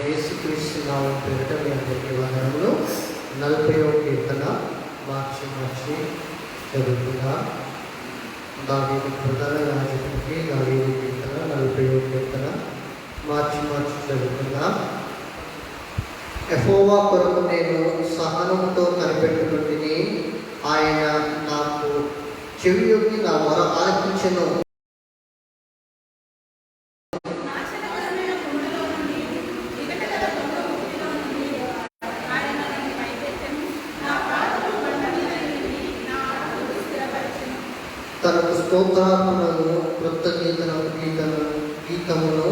యేసుక్రీస్తు నామమున పేరిట మీ అందరికీ వందనములు. 40వ కీర్తన మార్చి చదువుకుందాం. దావీదు ప్రధాన యాజకునికి దావీదు కీర్తన 40వ కీర్తన మార్చి చదువుకుందాం. యెహోవా కొరకు నేను సహనముతో కనిపెట్టుకుంటుని, ఆయన నాకు చెవియొగ్గి నా మొర ఆలకించెను. తనకు స్తోత్రాత్మను కృత గీతమును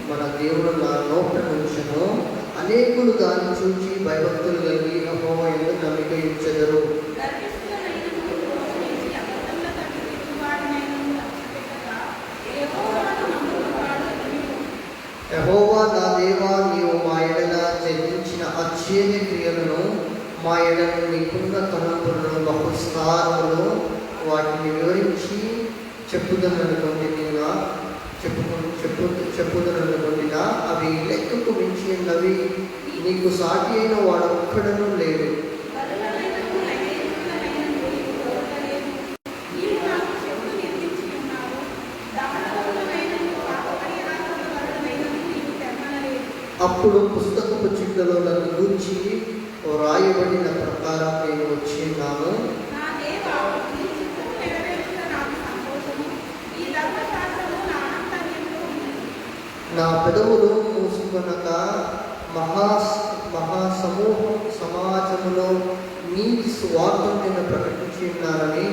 మన దేవుడు నా నోట నుంచెను. అనేకులు దాన్ని చూచి భయభక్తులు కలిగి యెహోవా యందు నమ్మిక ఉంచెదరు. యెహోవా నా దేవా, నీవు మా ఎడల జరిగించిన అచ్చేయ క్రియలను, మా ఎడల నీకున్న తలంపులను బహుస్తారములు వాటిని వివరించి చెప్పుదననుకొండినా అవి లెక్కకు మించినవి. నీకు సాటి అయిన వాడొక్కడనూ లేడు. అప్పుడు పుస్తకపు చిట్టలో నన్ను గూర్చి రాయబడిన ప్రకారం నేను వచ్చిన్నాను. నా పెదవులు మూసుకొనక సమాజములో నీతి సువార్తను నేను ప్రకటించి ఉన్నానని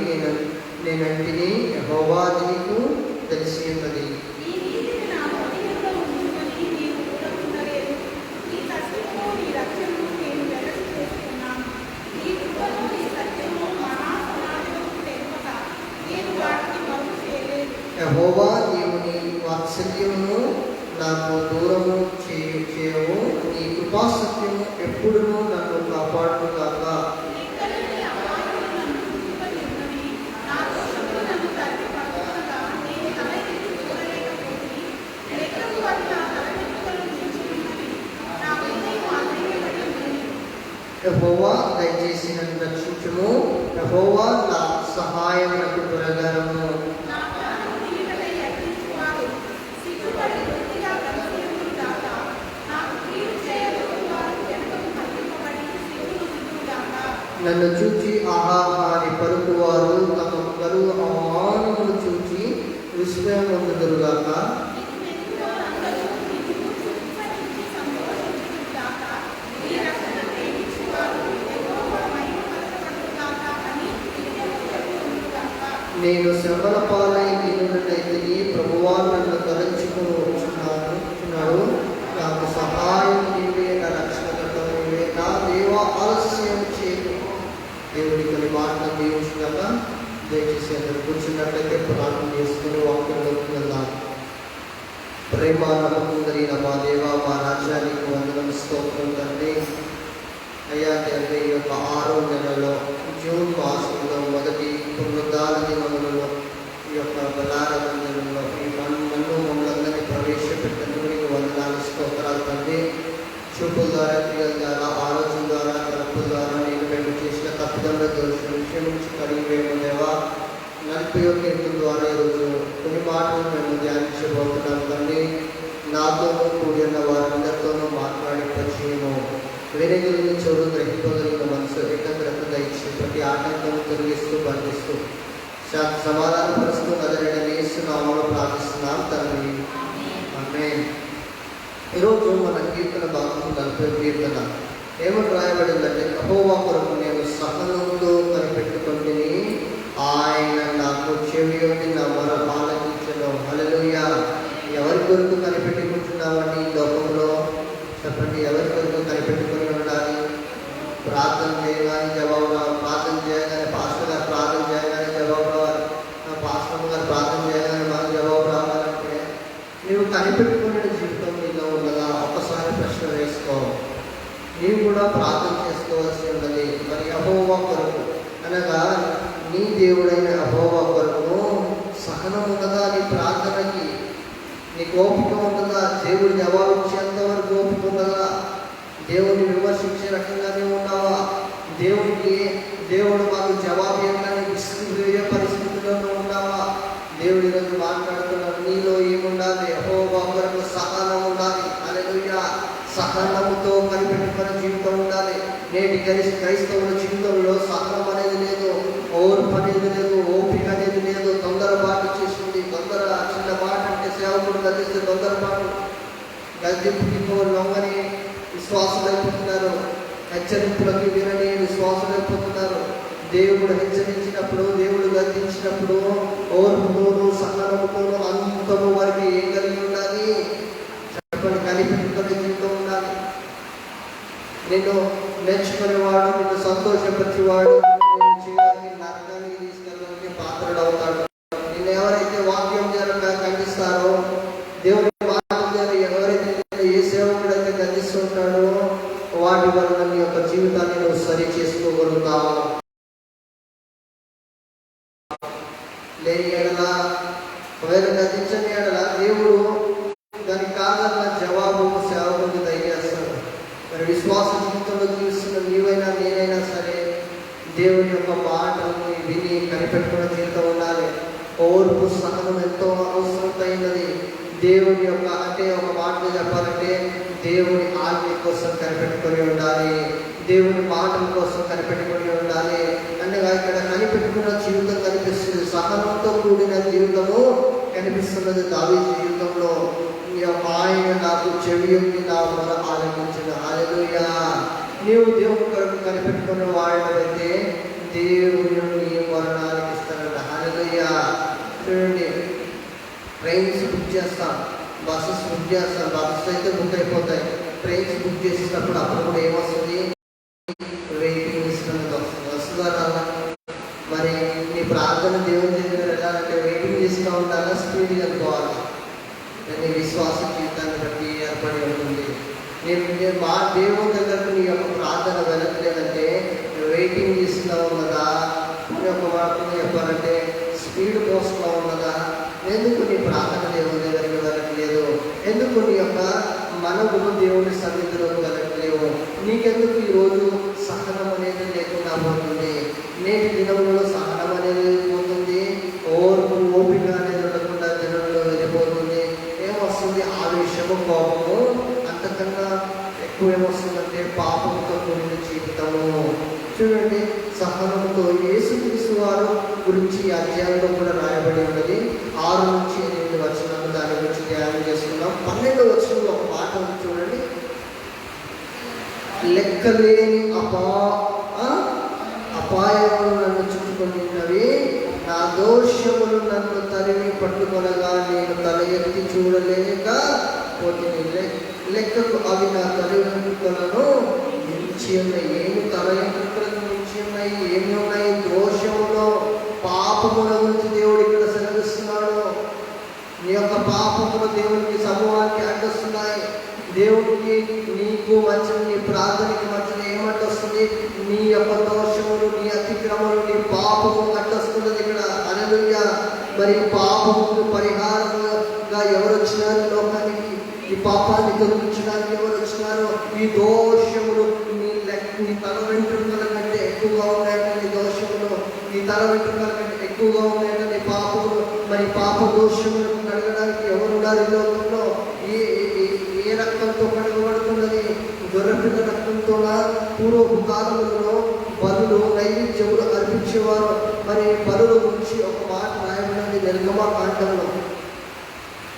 నేనంటిని. యెహోవా నీకు తెలిసి ఉన్నది. యెహోవా నీవు నీ వాత్సల్యమును నాకు దూరము చేయవు. నీ కృపాసత్యము ఎప్పుడునూ నన్ను కాపాడుగాక. యెహోవా దయచేసి నన్ను రక్షించుము. యెహోవా నా సహాయమునకు త్వరగారము. నన్ను చూచి ఆహాహాని పలుకువారు తమ కరువు అవమానమును చూచి విస్మయం పొందుదురుగాక. నేను శ్రమల పాలై దీనుడనైతిని, ప్రభువా నన్ను తలంచుకున్నాడు. నాకు సహాయం నీవే, నా రక్షణకర్త నీవే. నా దేవా ఆలస్యం చేయు. దేవుడి కొన్ని మాటలు దీవించినాక దయచేసి అందరూ కూర్చున్నట్లయితే ప్రార్థన చేసుకుని వాక్యంలోకి వెళ్దాం. ప్రేమ నమ్మకం కలిగిన మా దేవ, మా రాజ్యానికి వందనం, స్తోత్రం తండ్రి. అయ్యా తండ్రి, ఈ యొక్క 6వ నెలలో జూన్ మాసంలో మొదటి పునరుద్ధాన దినములలో ఈ యొక్క బలార మందిరంలో ఈ మమ్మల్ని ప్రవేశపెట్టినందుకు వందనాలు, స్తోత్రాలు తండ్రి. చూపుల ద్వారా, క్రియల ద్వారా, ఆలోచన ద్వారా, తలుపుల ద్వారా నేను చేసిన తప్పిదముల దోషులు క్షమించి కడిగివేమో దేవా. 40వ కీర్తన ద్వారా ఈరోజు కొన్ని మాటలు మేము ధ్యానించబోతున్నాం తండ్రి. నాతోనూ కూడి ఉన్న వారందరితోనూ మాట్లాడి పరిచయము, వినగలిగిన చోటు, గ్రహింపగలిగిన మనసు, ఏకాగ్రత ఇచ్చి ప్రతి ఆటంకం తొలగిస్తూ బంధిస్తూ శాంతి సమాధానపరుస్తూ నజరేయుడైన యేసు నామములో ప్రార్థిస్తున్నాం తండ్రి. ఆమేన్. ఈరోజు మన కీర్తన భాగం 40వ కీర్తన ఏమని రాయబడిందంటే, యెహోవా కొరకు నేను సహనముతో కనిపెట్టుకుంటుని, ఆయన నాకు చెవియొగ్గి నా మొర ఆలకించెను. హల్లెలూయా. ఎవరి కొరకు కనిపెట్టుకుంటున్నామండి ఈ లోకంలో? చెప్పండి, ఎవరి కొరకు కనిపెట్టుకుని ఉండాలి? ప్రార్థన చేయగానే జవాబు రావాలి. ప్రార్థన చేయగానే పాస్టర్ గారు ప్రార్థన చేయగానే జవాబు రావాలి. పాస్టర్ గారు ప్రార్థన చేయగానే మనకు జవాబు రావాలంటే నీవు కనిపెట్టుకునే జీవితం నీలో ఉన్నదా? ఒక్కసారి ప్రశ్న వేసుకో. నీవు కూడా ప్రార్థన చేసుకోవాల్సి ఉన్నది. మరి యెహోవా కొరకు అనగా నీ దేవుడైన యెహోవా కొరకు సహనం ఉన్నదా నీ ప్రార్థనకి? నీకు ఓపిక ఉంటుందా? దేవుడు జవాబు ఇచ్చేంత వరకు ఓపిక ఉన్నదా? దేవుడిని విమర్శించే రకంగానే ఉన్నావా? దేవుడు మాకు జవాబు ఇవ్వగానే విసిగిపోయే పరిస్థితుల్లోనూ ఉన్నావా? దేవుడు ఈరోజు మాట్లాడుతున్నాడు, నీలో ఏముండాలి? యెహోవా కొరకు సహనం ఉండాలి. హల్లెలూయా. సహనముతో కనిపెట్టుకునే జీవితం ఉండాలి. నేటి క్రైస్తవుల జీవితంలో సహనం అనేది లేదు, ఓర్పు అనేది లేదు, ఓపిక అనేది లేదు. తొందరపాటు చేస్తుంది. చిన్న మాట అంటే సేవకుడు గదిస్తే తొందరపాటు, గద్దెంపుకి లొంగని విశ్వాసులైపోతున్నారు. హెచ్చరింపులకి వినని విశ్వాసులైపోతున్నారు. దేవుడు హెచ్చరించినప్పుడు, దేవుడు గద్దించినప్పుడు ఓర్పుతోనూ సహనముతోనూ అంతము వరకు ఏం కలిగి ఉండాలి? చెప్పండి. కనిపెట్టుకునే జీవితం ఉండాలి. నిన్ను మెచ్చుకునేవాడు, నిన్ను సంతోషపరిచేవాడు నేను చేయడానికి నరకానికి తీసుకెళ్ళడానికి పాత్రడు అవుతాడు. నిన్ను ఎవరైతే వాక్యం ద్వారా ఖండిస్తారో, దేవుడి మాట ద్వారా ఎవరైతే ఏ సేవకుడైతే ఖండిస్తూ ఉంటాడో వాటి వల్ల నీ యొక్క జీవితాన్ని నువ్వు సరి చేసుకోగలుగుతావు. లేని ఎడల, ఒకవేళ గతించని ఎడల దేవుడు దానికి కాదన్న జవాబు సేవకుడికి దయచేస్తాడు. మరి విశ్వాస జీవితంలో జీవిస్తున్న నీవైనా నేనైనా సరే దేవుని యొక్క మాటలను విని కనిపెట్టుకున్న జీవితం ఉండాలి. ఓర్పు సహనం ఎంతో అవసరమైనది. దేవుని యొక్క అంటే ఒక మాటలు చెప్పాలంటే దేవుని ఆజ్ఞ కోసం కనిపెట్టుకొని ఉండాలి, దేవుని మాటల కోసం కనిపెట్టుకొని ఉండాలి. అనగా ఇక్కడ కనిపెట్టుకున్న జీవితం కనిపిస్తుంది. సహనంతో కూడిన జీవితము కనిపిస్తున్నది దావీదు జీవితంలో. ఆయన నాకు చెవి యొక్కి నా మొర ఆలకించిన. హల్లెలూయా. నీవు దేవుని కొరకు కనిపెట్టుకున్న వాడైతే దేవుని నీ మొరను ఆలకిస్తానన్న. హల్లెలూయా. చూడండి, ట్రైన్స్ బుక్ చేస్తాం, బస్సెస్ బుక్ చేస్తాం. బస్సెస్ అయితే బుక్ అయిపోతాయి. ట్రైన్స్ బుక్ చేసేటప్పుడు అప్పుడు కూడా ఏమొస్తుంది? వెయిటింగ్ లిస్ట్ అనేది వస్తుందా రాదా? మరి నీ ప్రార్థన దేవుని దగ్గర వెళ్ళాలంటే వెయిటింగ్ లిస్ట్లో ఉండాలా, స్పీడ్గా పోవాలి? నీ విశ్వాస జీవితాన్ని బట్టి ఏర్పడి ఉంటుంది. నేను మా దేవుని దగ్గరకు నీ యొక్క ప్రార్థన వెళ్ళట్లేదంటే వెయిటింగ్ లిస్ట్లో ఉన్నదా? నీ యొక్క మాటలు చెప్పాలంటే స్పీడ్ పోస్ట్లో ఉన్నదా? ఎందుకు నీ ప్రార్థన దేవుని దగ్గరికి వెళ్ళట్లేదు? ఎందుకు నీ యొక్క మనవులు దేవుని సన్నిధిలోకి వెళ్ళట్లేవు? నీకెందుకు ఈరోజు సహనం అనేది లేకుండా పోతుంది? నేటి దినంలో సహనం అనేది పోతుంది, ఓపిక అనేది ఉండకుండా దినంలో వెళ్ళిపోతుంది. ఏమొస్తుంది? ఆవేశము, కోపము. అంతకన్నా ఎక్కువ ఏమొస్తుందంటే పాపంతో కూడిన జీవితము. చూడండి, సహనంతో యేసుక్రీస్తు వారు గురించి ఈ అధ్యాయంలో కూడా రాయబడి ఉన్నది. 6 నుంచి 8 వచనాలు దాని గురించి ధ్యానం చేసుకున్నాం. 12వ వచనంలో ఒక మాట ఉంది చూడండి. లెక్కలేని అపాయములు నన్ను చుట్టుకొనినవి, నా దోషములు నన్ను తరిమి పట్టుకొనగా నేను తల ఎత్తి చూడలేక పోతుంది. లెక్కకు అవి నా తల వెంట్రుకలను మించి ఉన్నాయి. ఏమి తల వెంట్రుకలను మించి ఉన్నాయి? ఏమి ఉన్నాయి? దోషములో, పాపముల గురించి దేవుడు ఇక్కడ సెలవిస్తున్నాడు. నీ యొక్క పాపములు దేవునికి సమూహానికి అడ్డొస్తున్నాయి. దేవుడికి నీకు మధ్య, నీ ప్రార్థనకి మధ్యన ఏమంటొస్తుంది? నీ యొక్క దోషములు, నీ అతిక్రమలు, నీ పాపము అడ్డొస్తున్నది ఇక్కడ. హల్లెలూయా. మరి పాపముకు పరిహారంగా ఎవరు వచ్చినారు లోకానికి? ఈ పాపాన్ని తొలగించడానికి ఎవరు వచ్చినారు? ఈ దోషములు నీ తల వెంట్రుకల కంటే ఎక్కువగా ఉన్నాయంటే నీ దోషములు, నీ తల వెంట్రుకల కంటే ఎక్కువగా ఉన్నాయంటే నీ పాపములు. మరి పాప దోషములను కడగడానికి ఎవరు ఉండాలి ఈ లోకంలో? ఏ రక్తంతో కడగబడుతున్నది? గొర్రెపిల్ల రక్తంతోనా? పూర్వపు కాలములలో బలులు, నైవేద్యములు అర్పించేవారు. మరి బలుల గురించి ఒక మాట రాయబడింది నిర్గమకాండంలో.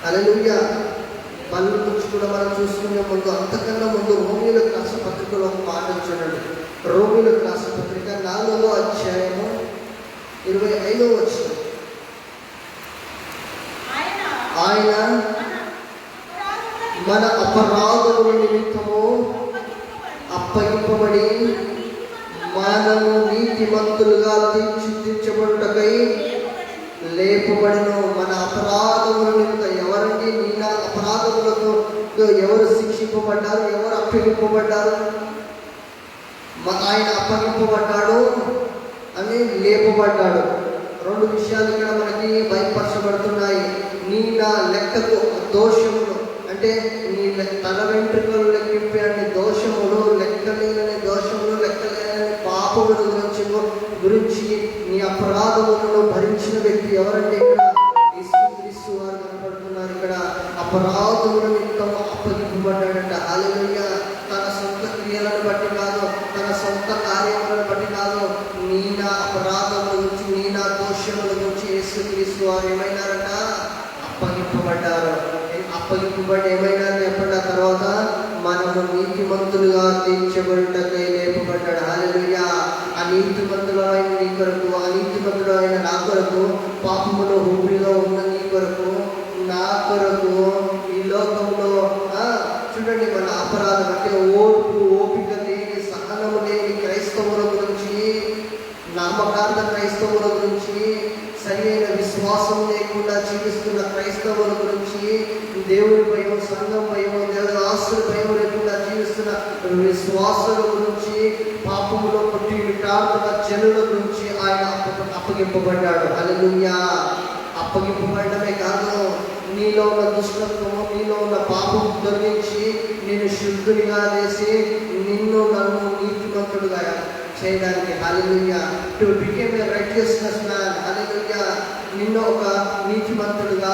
హల్లెలూయా. బలుల గురించి కూడా మనం చూసుకునే ముందు, అంతకన్నా ముందు రోమీయులకు రాసిన పత్రికలో ఒక మాట చూడండి. రోమీయులకు రాసిన పత్రిక 4వ అధ్యాయము 25వ వచనం. ఆయన మన అపరాధముల నిమిత్తము అప్పగింపబడి మనము నీతిమంతులుగా తీర్చిదిద్దబడుటకై లేపబడిన. మన అపరాధముల నిమిత్తం ఎవరండి? నీ నా అపరాధములకు ఎవరు శిక్షింపబడ్డారు? ఎవరు అప్పగింపబడ్డారు? ఆయన అప్పగింపబడ్డాడు అని లేపబడ్డాడు. 2 విషయాలు ఇక్కడ మనకి బయలుపరచబడుతున్నాయి. నీ నా లెక్కకు దోషములు అంటే నీ తల వెంట్రుకలు లెక్కింపే అన్ని దోషములు, లెక్కలేని దోషములు, లెక్కలేని పాపముల గురించి నీ అపరాధములను భరించిన వ్యక్తి ఎవరంటే ఇక్కడ యేసుక్రీస్తు వారు కనపడుతున్నారు. ఇక్కడ అపరాధముల నిమిత్తం అప్పగింపబడ్డాడంట. హల్లెలూయా. తన సొంత క్రియలను బట్టి కాదు, తన సొంత కార్యములను బట్టి కాదు, నీ నా అపరాధముల గురించి, నీ నా దోషముల గురించి యేసుక్రీస్తు వారు ఏమైనారంట? అప్పగింపబడ్డారు. అప్పగింపబడి ఏమైనారు చెప్పండి. ఆ తర్వాత మనము నీతిమంతులుగా తీర్చబడుటకై లేపబడ్డాడు. హల్లెలూయా. ఆ నీతిమంతులు అయిన నీ కొరకు, ఆ నీతిమంతుడు అయిన నా కొరకు, పాపములో ఊపిరిలో ఉన్న నీ కొరకు, నా కొరకు ఈ లోకంలో చూడండి, మన అపరాధం అంటే ఓపిక లేని, సహనము లేని క్రైస్తవుల గురించి, నామకార్థ క్రైస్తవుల గురించి, సరైన విశ్వాసం లేకుండా జీవిస్తున్న క్రైస్తవుల గురించి, దేవుడి భయం, సంఘం భయం, దేవుడి ఆస్తుల భయం లేకుండా జీవిస్తున్న విశ్వాసుల గురించి, పాపములో పుట్టి విటాడుతున్న జనుల గురించి ఆయన అప్పగింపబడ్డాడు. హల్లెలూయా. అప్పగింపబడమే కాదు, నీలో ఉన్న దుష్టత్వము, నీలో ఉన్న పాపం తొలగించి నేను శుద్ధునిగా చేసి నిన్ను నన్ను నీతిమంతుడుగా చేయడానికి. Hallelujah. To become a righteousness man. Hallelujah. నిన్ను ఒక నీతిమంతుడుగా,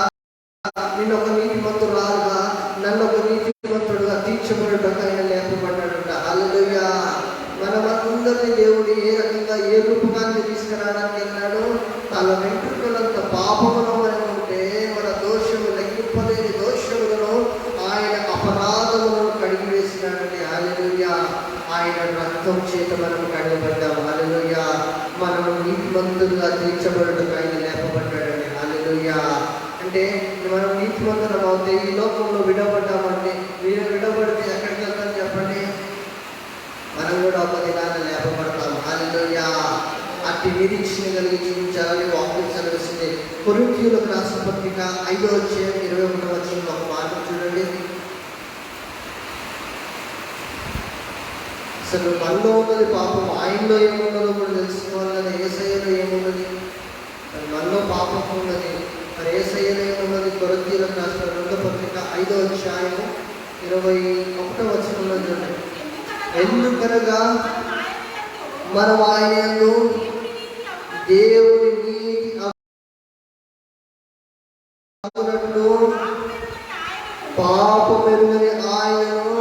నిన్ను ఒక నీతిమంతురాలుగా, నన్ను ఒక నీతిమంతుడుగా తీర్చబడుటకు ఆయన లేపబడ్డాడంట. హల్లెలూయా. మనమందరినీ దేవుడు ఏ రకంగా, ఏ రూపకాన్ని తీసుకురావడానికి వెళ్ళాడు? తన వెంట్రుకలంత పాపములో మనం ఉంటే మన దోషము, లెక్కింపలేని దోషములను, ఆయన అపరాధములను కడిగి వేసినాడండి. హల్లెలూయా. ఆయన రక్తం చేత మనం కడగబడ్డాము. హల్లెలూయా. మనము నీతిమంతులుగా తీర్చబడుటకు ఆయన లేపబడ్డాడండి. హల్లెలూయా. అంటే మనం నీతిమంతులం అవుతే ఈ లోకంలో విడబడ్డామంటే, విడబడితే ఎక్కడికి వెళ్తాం చెప్పండి? మనం కూడా ఒక దినాన్ని లేపబడతాం. హల్లెలూయా. అట్టి నిరీక్షణ కలిగి జీవించాలని వాక్యం సెలవిస్తుంది. కొరింథీయులకు రాసిన పత్రిక 5వ అధ్యాయం 21వ వచనంలో ఒక మాట చూడండి. అసలు మనలో ఉన్నది పాపం, ఆయనలో ఏమున్నదో కూడా తెలుసుకోవాలి కదా. యేసయ్యలో ఏమున్నది? మనలో పాపం ఉన్నది, మరి యేసయ్యలో ఏమున్నది? కొరింథీయులకు రాసిన 2వ పత్రిక 5వ అధ్యాయం 21వ వచనంలో చూడండి. ఎందుకనగా మనం ఆయన యందు దేవుని నీతి అగునట్లు పాపమెరుగని ఆయనను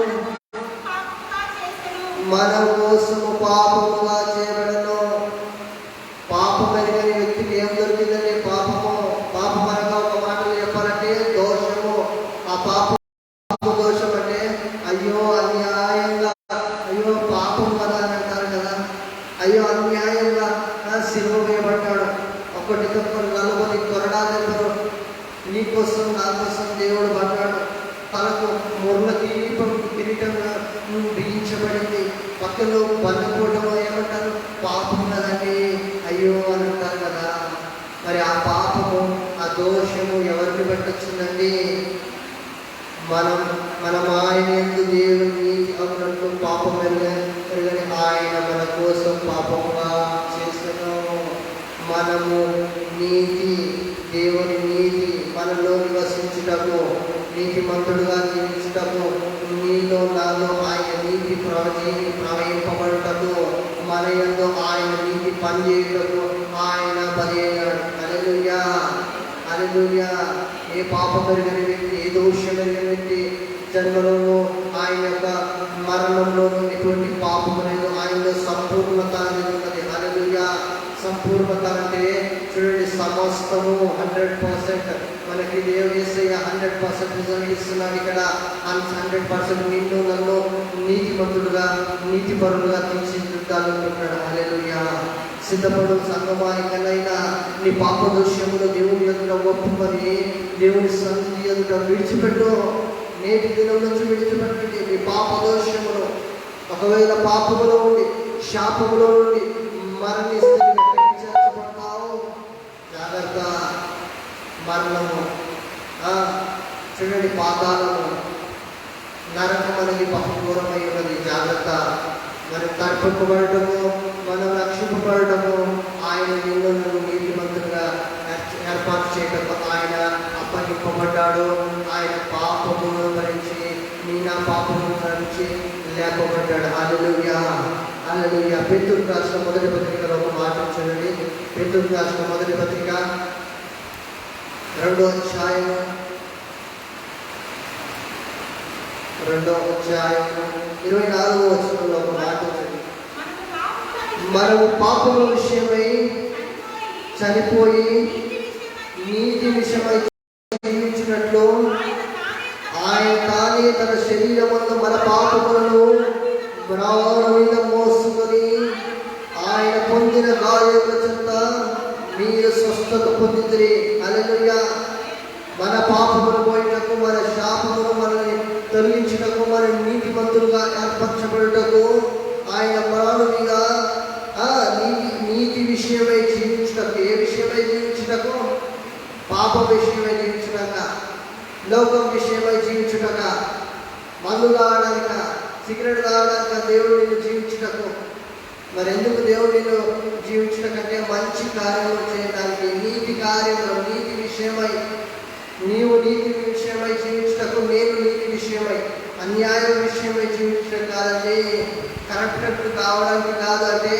మన కోసము పాపముగా చేయబడను. పాపమెరుగని వ్యక్తికి ఏం దొరికిందండి? పాపము. పాపం అనగా ఒక మాటలు చెప్పాలంటే దోషము. ఆ పాపం దోషం అంటే అయ్యో అన్యాయంగా, అయ్యో పాపం కదా అని అంటారు కదా. అయ్యో అన్యాయంగా సిలువ వేయబడ్డాడు. ఒకటి తప్పని నలుగురి కొరడాలెవరు నీకోసం, నా కోసం దేవుడు పడ్డాడు. తనకు ముర్ల కిరీటం బిగించబడింది. పక్కలో బంధకూటం ఏమంటారు? పాపం కదండి, అయ్యో అని అంటారు కదా. మరి ఆ పాపము, ఆ దోషము ఎవరిని బట్టి వచ్చిందండి? మనం ఆయన యందు దేవుని నీతి అగునట్లు పాపం ఎరుగని ఆయన మన కోసం పాపముగా చేసెను. మనము నీతి, దేవుని నీతి మనలో నివసించుటకు, నీతిమంతుడుగా జీవించుటకు, నీలో నాలో ఆయన నీతి ప్రవహింపబడుటకు, మన యందు ఆయన నీతి పనిచేయుటకు ఆయన బలి అయినాడు. హల్లెలూయా. హల్లెలూయా. ఏ పాపం ఎరుగని వ్యక్తి, ఏ దోషం ఎరుగని వ్యక్తి జన్మలోనూ, ఆయన యొక్క మరణంలోనూ ఎటువంటి పాపం లేదు. ఆయనలో సంపూర్ణత అనేది ఉన్నది. హల్లెలూయా. సంపూర్ణత అంటే చూడండి, సమస్తము 100% మనకి దేవుడు యేసయ్య 100% రిజల్ట్ ఇస్తున్నాడు. ఇక్కడ 100% నిన్ను నన్ను నీతిమంతుడుగా, నీతిపరులుగా తీర్చిదిద్దాలనుకుంటున్నాడు. హల్లెలూయా. సిద్ధపడు సంగమా. ఇకనైనా నీ పాప దోషములు దేవుని ఎదుట ఒప్పుకొని, దేవుని సన్నిధి ఎదుట విడిచిపెట్టు. నేటి దినం నుంచి విడిచిపెట్టండి నీ పాప దోషములు. ఒకవేళ పాపములో ఉండి, శాపములో నుండి మరణిస్తే ఎక్కడికి చేర్చబడతావు? జాగ్రత్త. మరణము, చూడండి, పాతాళము, నరకం అనేది బహుదూరమై ఉన్నది. జాగ్రత్త. మనం తడుపుకోబడటము, మనం రక్షింపబడటము, ఆయన నిన్ను నన్ను నీతిమంతులుగా ఏర్పాటు చేయటము ఆయన అప్పగింపబడ్డాడు. ఆయన పాపముల నుంచి లేపబడ్డాడు. హల్లెలూయా, హల్లెలూయా. పేతురు రాసిన మొదటి పత్రికలో ఒక మాట చూడండి. పేతురు రాసిన మొదటి పత్రిక 2వ అధ్యాయము 24వ వచనంలో ఒక మాట చూడండి. మనము పాపముల విషయమై చనిపోయి నీతి విషయమై జీవించినట్లు ఆయన తానే తన శరీరమందు మన పాపములను ప్రాణం మీద మోసుకొని ఆయన పొందిన గాయముల చేత మీరు స్వస్థత పొందితిరి. హల్లెలూయా. మన పాపములు పోయినకు, మన శాపమును మనల్ని తొలగించుటకు, మన నీతిమంతులుగా ఏర్పరచబడుటకు ఆయన ప్రాణం మీద నీతి విషయమై జీవించుటకు. ఏ విషయమై జీవించుటకు? పాప విషయమై జీవించుటక, లోకం విషయమై జీవించుటక, మందు తాగడానిక, సిగరెట్ తాగడానిక దేవుడు నిన్ను జీవించుటకు. మరి ఎందుకు దేవుడు నిన్ను జీవించుటకంటే మంచి కార్యములు చేయడానికి, నీతి కార్యములు, నీతి విషయమై. నీవు నీతి విషయమై జీవించుటకు, నేను నీతి విషయమై, అన్యాయం విషయమై జీవించడం కాదండి. కరెక్ట్ కావడానికి కాదంటే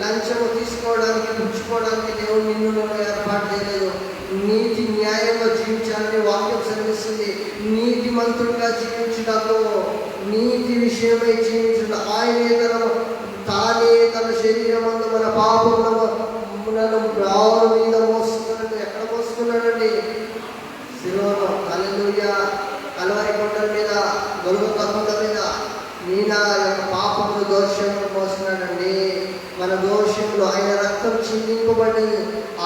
లంచము తీసుకోవడానికి, పుచ్చుకోవడానికి దేవుడు నిన్ను ఏర్పాటు చేయలేదు. నీతి న్యాయంగా జీవించాలని వాక్యం శ్రమిస్తుంది. నీతిమంతుడిగా జీవించుటకు, నీతి విషయమై జీవించడం. ఆయనే తానే తన శరీరమందు మన పాపములను రావుల మీద మోసుకున్నాడు. ఎక్కడ మోసుకున్నాడండి? శిలువలో. హల్లెలూయా. కల్వరి కొండల మీద, గొల్గొతా కొండ మీద ఈయన యొక్క పాపములు, దోషములు మోసినాడండి. మన దోషములు ఆయన రక్తం చిందింపబడింది.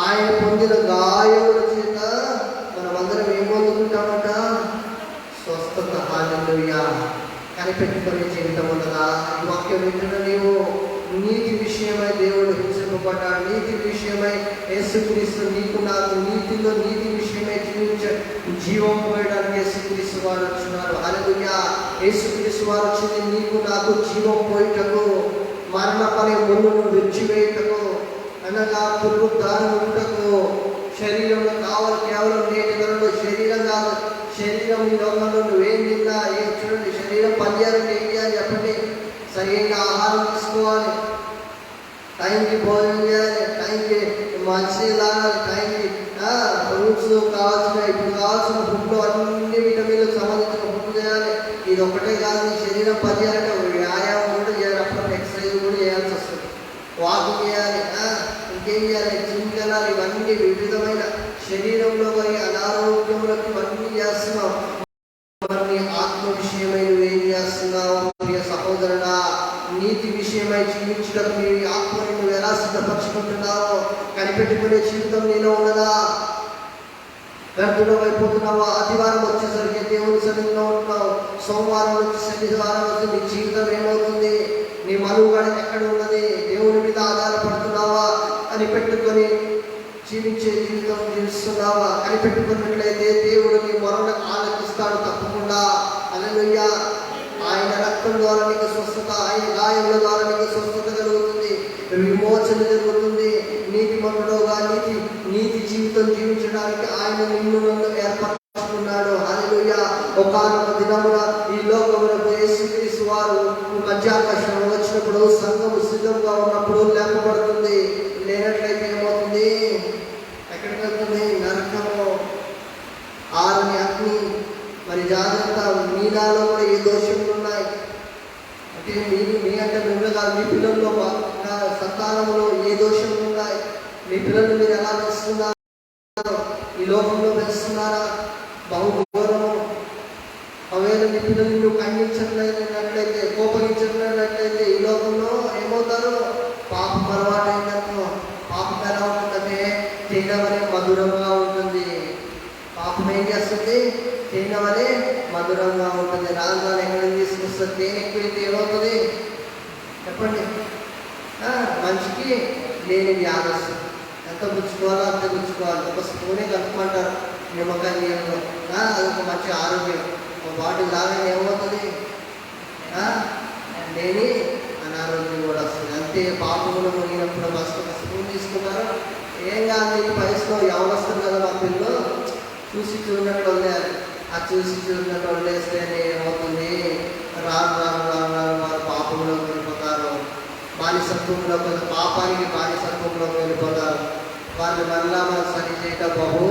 ఆయన పొందిన గాయముల చేత మనమందరం ఏం పొందుకుంటామట? స్వస్థత. హల్లెలూయా. కనిపెట్టుకునే జీవితం ఉన్నదా? ఈ వాక్యం వింటున్న నీవు నీతి విషయమై దేవుడు హింసింపబడ్డాడు. నీతి విషయమై యేసుక్రీస్తు నీకు నాకు నీతిలో నీతి విషయమై జీవం పోయడానికి యేసుక్రీస్తు వారు వచ్చినారు. హల్లెలూయా. యేసుక్రీస్తు వారు వచ్చింది నీకు నాకు జీవం పోయిటకు, మరణ పని ముళ్ళను విడిచివేయుటకు, అనగా పునరుద్ధానముటకు. శరీరంలో కావాలి కేవలం నేటి ధరలో శరీరం కాదు. శరీరం ఈ లోకంలో నువ్వేం తిన్నా ఏం చూడండి, శరీరం పనిచేయాలంటే ఏం చేయాలి చెప్పండి? సరైన ఆహారం తీసుకోవాలి, టైంకి భోజనం చేయాలి, టైంకి మంచి తాగాలి, టైంకి ఫ్రూట్స్ కావాల్సిన, ఇప్పుడు కావాల్సిన ఫుడ్ అన్ని విటమిన్లకు సంబంధించిన ఫుడ్ చేయాలి. ఇది ఒకటే కాదు, నీ శరీరం పనిచేయాలంటే వ్యాయామం కూడా చేయాలి, అప్పుడు ఎక్సర్సైజ్ కూడా చేయాల్సి వస్తుంది, వాకింగ్ చేయాలి, ఇంకేం చేయాలి, జిమ్కి వెళ్ళాలి. ఇవన్నీ వివిధమైన శరీరంలో కానీ అనారోగ్యములకు ఇవన్నీ చేస్తున్నాం. మరి ఆత్మ విషయమై నువ్వేం చేస్తున్నావు? ప్రియ సహోదరుడా, నీతి విషయమై జీవించడం నీ ఆత్మని నువ్వు ఎలా సిద్ధపరచుకుంటున్నావు? కనిపెట్టుకునే జీవితం నీలో ఉన్నదా? వ్యర్థులం అయిపోతున్నావా? ఆదివారం వచ్చేసరికి దేవుని సన్నిధిలో ఉంటున్నావు, సోమవారం వచ్చి శనివారం వచ్చి నీ జీవితం ఏమవుతుంది? నీ మనుగడ ఎక్కడ ఉన్నది? దేవుని మీద ఆధారపడుతున్నావా? అని పెట్టుకొని జీవించే జీవితం జీవిస్తున్నావా? అని పెట్టుకున్నట్లయితే దేవుడు నీ మొరను ఆలకిస్తాడు తప్పకుండా. హల్లెలూయా. ఆయన రక్తం ద్వారా నీకు స్వస్థత, ఆయన గాయముల ద్వారా నీకు స్వస్థత కలుగుతుంది, విమోచన జరుగుతుంది. నీతిమంతుడుగా నీతి జీవితం జీవించడానికి ఆయన నిన్ను నన్ను ఏర్పరచుకున్నాడు. హల్లెలూయా. ఒకానొక దినమున ఈ లోకమునకు యేసుక్రీస్తు వారు మధ్యాకాశం వచ్చినప్పుడు సంఘము సిద్ధంగా ఉన్నప్పుడు లేపబడుతుంది. లేనట్లయితే ఏమవుతుంది? ఎక్కడికి వెళ్తుంది? నరకము, ఆరని అగ్ని. మరి జాగ్రత్త, మీ నాలో కూడా ఏ దోషములు ఉన్నాయి అంటే మీ అంటే మిమ్మల్ని కాదు, మీ పిల్లల్లో సంతానంలో ఏ దోషములు ఉన్నాయి? మీ పిల్లలు మీరు ఎలా పెంచుతున్నారు? ఈ లోకంలో పెంచుతున్నారా? బహుఘోరము. ఒకవేళ మీ పిల్లలు నువ్వు ఖండించట్లయితే, కోపగించట్లయితే ఈ లోకంలో ఏమవుతారు? పాపం అలవాటైందనుకో. పాపం ఎలా ఉంటుందంటే తినవనే మధురంగా ఉంటుంది. పాపం ఏం చేస్తుంది? తినవనే మధురంగా ఉంటుంది. రాను ఎక్కడ తీసుకొస్తుంది? తేనె ఎక్కువైతే ఏమవుతుంది చెప్పండి? మనిషికి లేని వ్యాధి వస్తుంది. ఎంత పుచ్చుకోవాలో అంత పుచ్చుకోవాలి. ఒక స్పూనే కలుపుకుంటారు నిమ్మకాయ నీళ్ళలో, అదొక మంచి ఆరోగ్యం. ఒక బాటిల్ లాగానే ఏమవుతుంది? లేని అనారోగ్యం కూడా వస్తుంది. అంతే పాపములు మునిగినప్పుడు మస్తు స్పూన్ తీసుకున్నారు, ఏం కాదు ఈ వయసులో ఎవరు వస్తుంది కదా మా పిల్లలు చూసి చూడనట్లు వదిలేయాలి. ఆ చూసినట్టు వదిలేస్తేనే ఏమవుతుంది, రాను రాను రాను రాను వారు పాపంలోకి వెళ్ళిపోతారు, బానిసత్వంలో పాపానికి బానిసత్వంలోకి వెళ్ళిపోతారు. వారిని మళ్ళా మనం సరి చేయటం బహు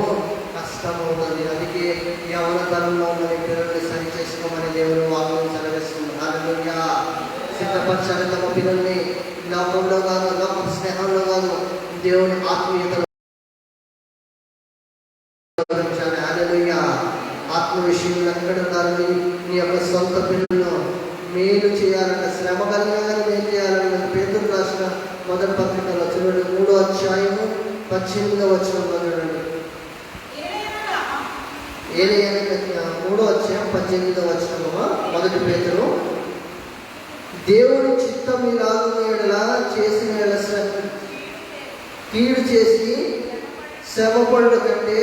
కష్టం అవుతుంది. అందుకే యవనతరంలో మన పిల్లల్ని సరి చేసుకోమని దేవుని వాక్యం సెలవిస్తుంది. హల్లెలూయా. సిద్ధపరచాలి తమ పిల్లల్ని లోకంలో కాదు, లోక స్నేహంలో కాదు, దేవుని ఆత్మీయతలో. హల్లెలూయా. ఆత్మ విషయంలో ఎక్కడ ఉన్నారు? నీ యొక్క సొంత పిల్లలను మేలు చేయాలంటే, శ్రమ కలిగిన మేలు చేయాలని పేతురు రాసిన మొదటి పత్రికలో చూడండి, 3వ అధ్యాయము 18వ వచనంలో చూడండి. 3వ అధ్యాయం 18వ వచనము, మొదటి పేతురు. దేవుని చిత్తం ఇలాగునేలా చేసిన కీడు చేసి శ్రమపడు కంటే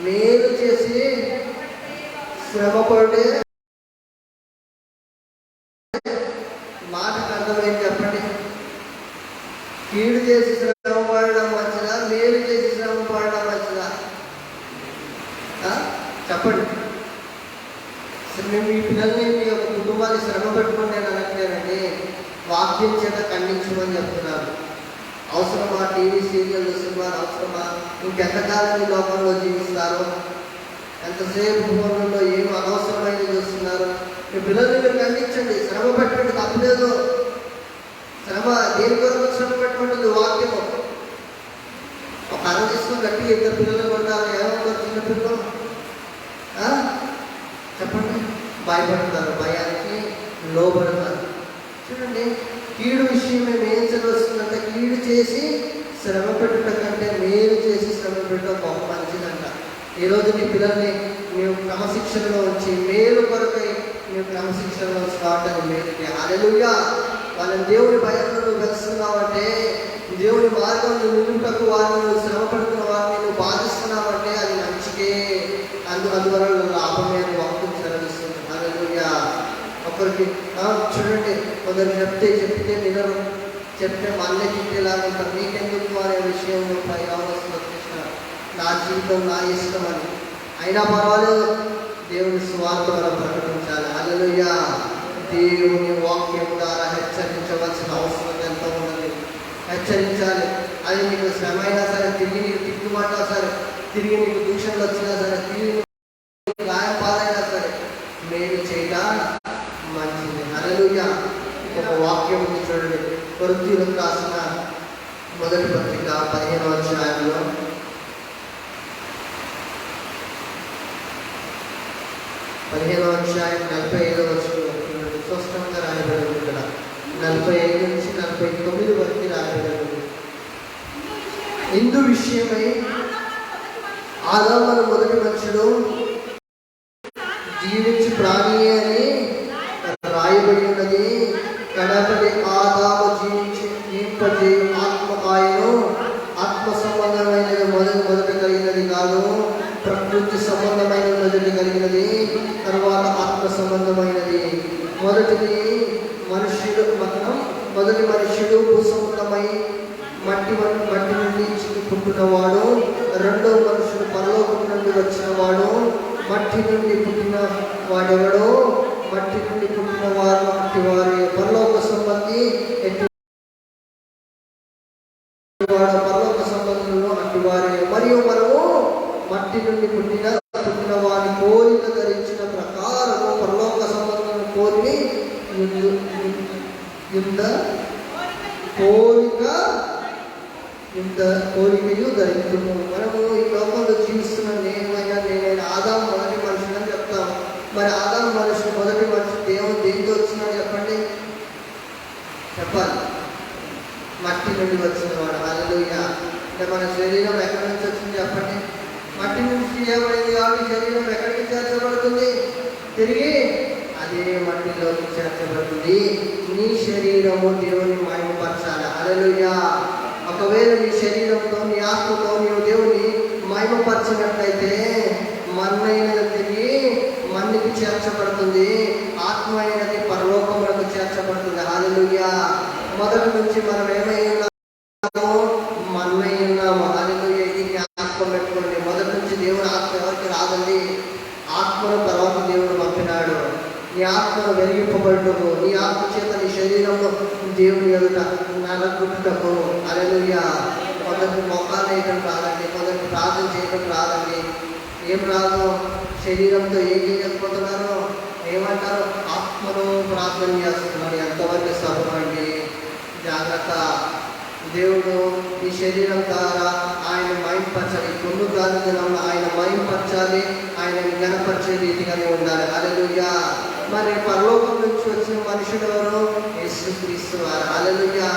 మేలు చేసి శ్రమపడే. మాటకు అర్థమైంది చెప్పండి. కీడు చేసి శ్రమ పడడం మంచిదా, మేలు చేసి శ్రమ పడడం మంచిదా? చెప్పండి. మేము మీ పిల్లల్ని, మీ యొక్క కుటుంబాన్ని శ్రమ పెట్టుకుని నేను అనట్లేనండి, వాక్యం చేత ఖండించమని చెప్తున్నారు. అవసరమా టీవీ సీరియల్ సినిమాలు? అవసరమా? ఇంకెంతకాలం ఈ లోకంలో జీవిస్తారు? ఎంతసేపు ఫోన్లలో ఏం అనవసరమైనది చూస్తున్నారు? మీ పిల్లల్ని మీరు ఖండించండి, శ్రమ పెట్టండి, తప్పలేదు. శ్రమ దేని కొరకు శ్రమ పెట్టమంటుంది వాక్యము. ఒక అర తీసుకుని గట్టిగా 2 పిల్లలు కొట్టాలి, ఏమవుతారు చిన్న పిల్లలు? చెప్పండి. భయపడతారు, భయానికి లోబడతారు. చూడండి, కీడు విషయం మేము ఏం చదివిస్తుందంటే, కీడు చేసి శ్రమ పెట్టుట కంటే మేలు చేసి శ్రమ పెట్టడం గొప్ప మంచిదంట. ఈరోజు నీ పిల్లల్ని మేము క్రమశిక్షణలో ఉంచి మేలు కొరకై మేము క్రమశిక్షణలో ఉంచుకోవటం మేలుకి. హల్లెలూయా. వాళ్ళని దేవుని భయంలో నువ్వు పెంచుతున్నావంటే, దేవుని మార్గంలో నిలుటకు వారిని శ్రమ పడుతున్న వారిని నువ్వు బాధిస్తున్నావంటే అది మంచికే. అందువల్ల లాభమే అని వాక్యం సెలవిస్తుంది. హల్లెలూయా. ఒకరికి చూడండి, కొందరు చెప్తే వినరు, చెప్తే మళ్ళీ తిట్టేలాగా ఉంటారు. నీకెందుకు అనే విషయంలో అవసరం కృష్ణ, నా జీవితం నా ఇష్టం అని. అయినా పర్వాలేదు, దేవుని స్వార్థ మనం ప్రకటించాలి. హల్లెలూయా. దేవుని వాక్యం ద్వారా హెచ్చరించవలసిన అవసరం ఎంతో ఉన్నది. హెచ్చరించాలి. అది నీకు శ్రమ అయినా సరే, తిరిగి నీకు తిట్టుబడ్డా సరే, తిరిగి నీకు దూషణలు వచ్చినా సరే, తిరిగి గాయం పాలైనా సరే, మేలు చేయడం మంచిది. హల్లెలూయా. ఒక వాక్యం ఉంది చూడండి, కొరింథీయులకు రాసిన మొదటి పత్రిక 15వ అధ్యాయంలో 15వ అధ్యాయం 45వ వచనంలో చూడండి, స్పష్టంగా రాయబడింది. ఇక్కడ 45 నుంచి 49 వరకు రాయబడింది. ఇందు విషయమై ఆదాము మొదటి మనుషుడు జీవించి ప్రాణి అని రాయబడి ఉన్నది. కడపటి ఆదాము జీవింపజే ఆత్మకాయను. ఆత్మ సంబంధమైనది మొదట కలిగినది కాదు, ప్రకృతి సంబంధమైన మొదటి కలిగినది, తర్వాత ఆత్మ సంబంధమైనది. మొదటి మనుష్యుడు భూసంబంధమై మట్టి నుండి పుట్టినవాడు. రెండో మనుషుడు పరలోకం నుండి వచ్చినవాడు. మట్టి నుండి పుట్టిన వాడెవడో? మట్టి నుండి పుట్టిన వారు అట్టి వారి పరలోక సంబంధి. వాడు పరలోక సంబంధులు అట్టి వారే. మరియు మనము మట్టి నుండి పుట్టిన వారి కోరిక ధరించిన ప్రకారము పరలోక సంబంధం కోరిని కోరికయు ధరించుము. మనము ఈ లోకంలో జీవిస్తున్న నేనైనా ఆదాము మొదటి మనుషులు అని చెప్తాము. మరి ఆదాము మనుషులు మొదటి మనుషులు దేవుడు దేంతో వచ్చినాడు చెప్పండి? చెప్పాలి. మట్టి నుండి వచ్చినవాడు. హల్లెలూయా. అంటే మన శరీరం ఎక్కడి నుంచి వచ్చింది చెప్పండి? మట్టి నుంచి చేయబడింది కాబట్టి శరీరం ఎక్కడికి చేర్చబడుతుంది? తిరిగి అదే మట్టిలోకి చేర్చబడుతుంది. నీ శరీరము దేవుని మహిమపరచాలి. హల్లెలూయా. ఒకవేళ నీ శరీరంతో, నీ ఆత్మతో నీవు దేవుని మహిమపరచినట్లయితే మన్నైనది తిరిగి మన్నికి చేర్చబడుతుంది, ఆత్మ అయినది పరలోకములకు చేర్చబడుతుంది. హల్లెలూయా. మొదటి నుంచి మనం ఏమై ఉన్నామో? మన్నై ఉన్నాము. హల్లెలూయా. ఇది జ్ఞాపకం పెట్టుకోండి. మొదటి నుంచి దేవుని ఆత్మ ఎవరికి రాదండి. చేత నీ శరీరంలో దేవుని ఎదుట నలగొట్టుటకు హల్లెలూయా. కొందరికి మొక్కాలు వేయడం రాదండి, కొందరికి ప్రార్థన చేయడం రాదండి. ఏం రాదు, శరీరంతో ఏం చేయకపోతున్నారు, ఏమంటారు, ఆత్మలో ప్రార్థన చేస్తున్నారు. ఎంతవరకు సభం అండి. జాగ్రత్త. దేవుడు ఈ శరీరం ద్వారా ఆయన మైంపరచాలి. కొన్ను కాదు దినంలో ఆయన మైంపరచాలి, ఆయనని గణపరిచే రీతిగానే ఉండాలి. హల్లెలూయా. మరి పరలోకం నుంచి వచ్చిన మనుషుడు ఎవరు? యేసుక్రీస్తు వారు. హల్లెలూయా.